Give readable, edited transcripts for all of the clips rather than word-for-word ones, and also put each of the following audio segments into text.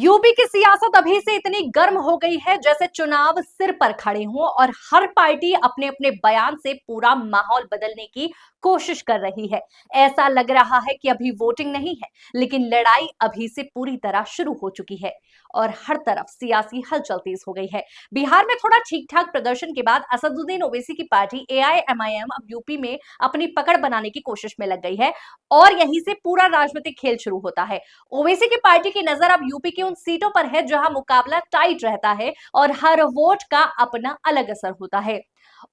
UP की सियासत अभी से इतनी गर्म हो गई है जैसे चुनाव सिर पर खड़े हों और हर पार्टी अपने अपने बयान से पूरा माहौल बदलने की कोशिश कर रही है। ऐसा लग रहा है कि अभी वोटिंग नहीं है, लेकिन लड़ाई अभी से पूरी तरह शुरू हो चुकी है और हर तरफ सियासी हलचल तेज हो गई है। बिहार में थोड़ा ठीक ठाक प्रदर्शन के बाद असदुद्दीन ओवैसी की पार्टी एआईएमआईएम अब यूपी में अपनी पकड़ बनाने की कोशिश में लग गई है और यहीं से पूरा राजनीतिक खेल शुरू होता है। ओवैसी की पार्टी की नजर अब यूपी की उन सीटों पर है जहां मुकाबला टाइट रहता है और हर वोट का अपना अलग असर होता है।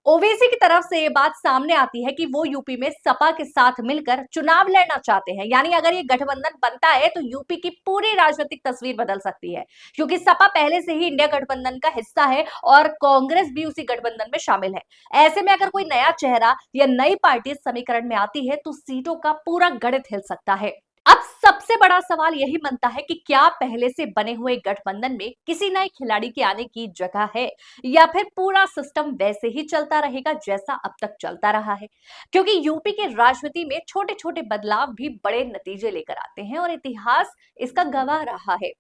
ओवैसी की तरफ से ये बात सामने आती है कि वो यूपी में सपा के साथ मिलकर चुनाव लड़ना चाहते हैं, यानी अगर ये गठबंधन बनता है तो यूपी की पूरी राजनीतिक तस्वीर बदल सकती है, क्योंकि सपा पहले से ही इंडिया गठबंधन का हिस्सा है और कांग्रेस भी उसी गठबंधन में शामिल है। ऐसे में अगर कोई नया चेहरा या नई पार्टी इस समीकरण में आती है तो सीटों का पूरा गणित हिल सकता है। अब सबसे बड़ा सवाल यही बनता है कि क्या पहले से बने हुए गठबंधन में किसी नए खिलाड़ी के आने की जगह है या फिर पूरा सिस्टम वैसे ही चलता रहेगा जैसा अब तक चलता रहा है, क्योंकि यूपी के राजनीति में छोटे छोटे बदलाव भी बड़े नतीजे लेकर आते हैं और इतिहास इसका गवाह रहा है।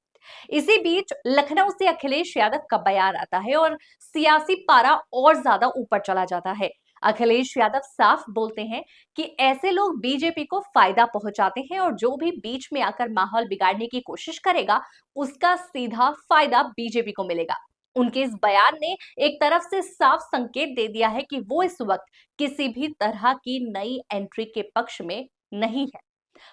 इसी बीच लखनऊ से अखिलेश यादव का बयान आता है और सियासी पारा और ज्यादा ऊपर चला जाता है। अखिलेश यादव साफ बोलते हैं कि ऐसे लोग बीजेपी को फायदा पहुंचाते हैं और जो भी बीच में आकर माहौल बिगाड़ने की कोशिश करेगा उसका सीधा फायदा बीजेपी को मिलेगा। उनके इस बयान ने एक तरफ से साफ संकेत दे दिया है कि वो इस वक्त किसी भी तरह की नई एंट्री के पक्ष में नहीं है।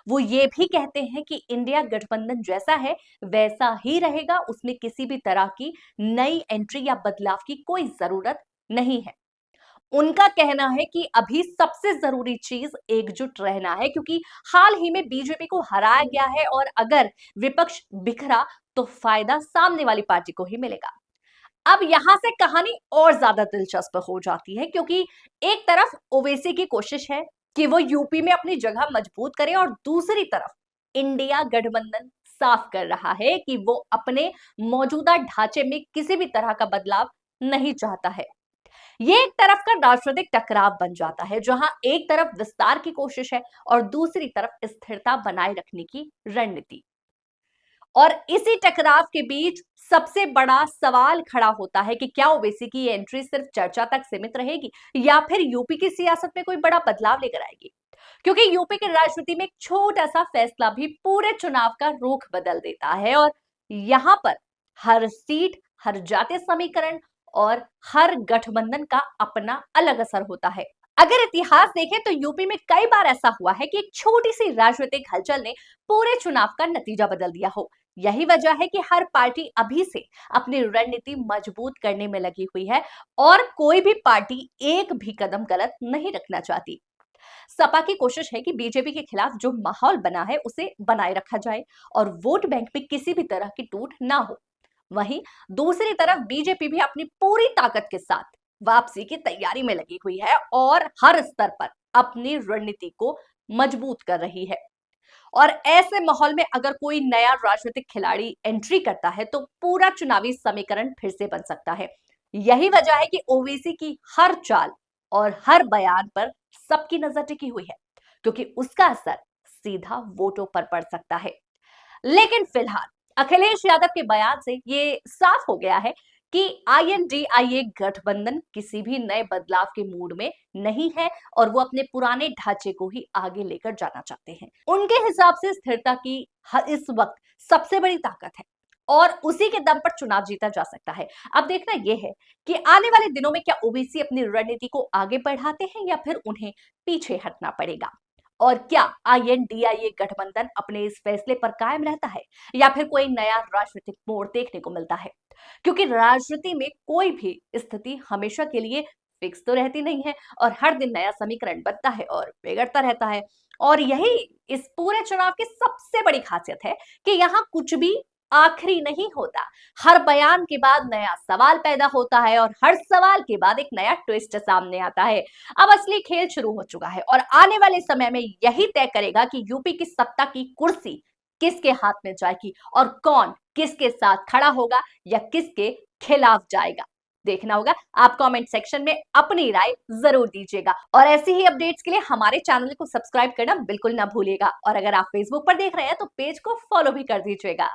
वो ये भी कहते हैं कि इंडिया गठबंधन जैसा है वैसा ही रहेगा, उसमें किसी भी तरह की नई एंट्री या बदलाव की कोई जरूरत नहीं है। उनका कहना है कि अभी सबसे जरूरी चीज एकजुट रहना है, क्योंकि हाल ही में बीजेपी को हराया गया है और अगर विपक्ष बिखरा तो फायदा सामने वाली पार्टी को ही मिलेगा। अब यहां से कहानी और ज्यादा दिलचस्प हो जाती है, क्योंकि एक तरफ ओवैसी की कोशिश है कि वो यूपी में अपनी जगह मजबूत करे और दूसरी तरफ इंडिया गठबंधन साफ कर रहा है कि वो अपने मौजूदा ढांचे में किसी भी तरह का बदलाव नहीं चाहता है। ये एक तरफ का राजनीतिक टकराव बन जाता है जहां एक तरफ विस्तार की कोशिश है और दूसरी तरफ स्थिरता बनाए रखने की रणनीति। और इसी टकराव के बीच सबसे बड़ा सवाल खड़ा होता है कि क्या ओवैसी की एंट्री सिर्फ चर्चा तक सीमित रहेगी या फिर यूपी की सियासत में कोई बड़ा बदलाव लेकर आएगी, क्योंकि यूपी की राजनीति में एक छोटा सा फैसला भी पूरे चुनाव का रुख बदल देता है और यहां पर हर सीट, हर जातीय समीकरण और हर गठबंधन का अपना अलग असर होता है। अगर इतिहास देखें तो यूपी में कई बार ऐसा हुआ है कि एक छोटी सी राजनीतिक हलचल ने पूरे चुनाव का नतीजा बदल दिया हो। यही वजह है कि हर पार्टी अभी से अपनी रणनीति मजबूत करने में लगी हुई है और कोई भी पार्टी एक भी कदम गलत नहीं रखना चाहती। सपा की कोशिश है कि बीजेपी के खिलाफ जो माहौल बना है उसे बनाए रखा जाए और वोट बैंक में किसी भी तरह की टूट ना हो। वहीं दूसरी तरफ बीजेपी भी अपनी पूरी ताकत के साथ वापसी की तैयारी में लगी हुई है और हर स्तर पर अपनी रणनीति को मजबूत कर रही है। और ऐसे माहौल में अगर कोई नया राजनीतिक खिलाड़ी एंट्री करता है तो पूरा चुनावी समीकरण फिर से बन सकता है। यही वजह है कि ओवैसी की हर चाल और हर बयान पर सबकी नजर टिकी हुई है, क्योंकि उसका असर सीधा वोटों पर पड़ सकता है। लेकिन फिलहाल अखिलेश यादव के बयान से ये साफ हो गया है कि आईएनडीआईए गठबंधन किसी भी नए बदलाव के मूड में नहीं है और वो अपने पुराने ढांचे को ही आगे लेकर जाना चाहते हैं। उनके हिसाब से स्थिरता की इस वक्त सबसे बड़ी ताकत है और उसी के दम पर चुनाव जीता जा सकता है। अब देखना यह है कि आने वाले दिनों में क्या ओवैसी अपनी रणनीति को आगे बढ़ाते हैं या फिर उन्हें पीछे हटना पड़ेगा, और क्या आईएनडीआईए गठबंधन अपने इस फैसले पर कायम रहता है या फिर कोई नया राजनीतिक मोड़ देखने को मिलता है, क्योंकि राजनीति में कोई भी स्थिति हमेशा के लिए फिक्स तो रहती नहीं है और हर दिन नया समीकरण बनता है और बिगड़ता रहता है। और यही इस पूरे चुनाव की सबसे बड़ी खासियत है कि यहाँ कुछ भी आखिरी नहीं होता। हर बयान के बाद नया सवाल पैदा होता है और हर सवाल के बाद एक नया ट्विस्ट सामने आता है। अब असली खेल शुरू हो चुका है और आने वाले समय में यही तय करेगा कि यूपी की सत्ता की कुर्सी किसके हाथ में जाएगी और कौन किसके साथ खड़ा होगा या किसके खिलाफ जाएगा। देखना होगा। आप कमेंट सेक्शन में अपनी राय जरूर दीजिएगा और ऐसी ही अपडेट्स के लिए हमारे चैनल को सब्सक्राइब करना बिल्कुल ना भूलिएगा और अगर आप फेसबुक पर देख रहे हैं तो पेज को फॉलो भी कर दीजिएगा।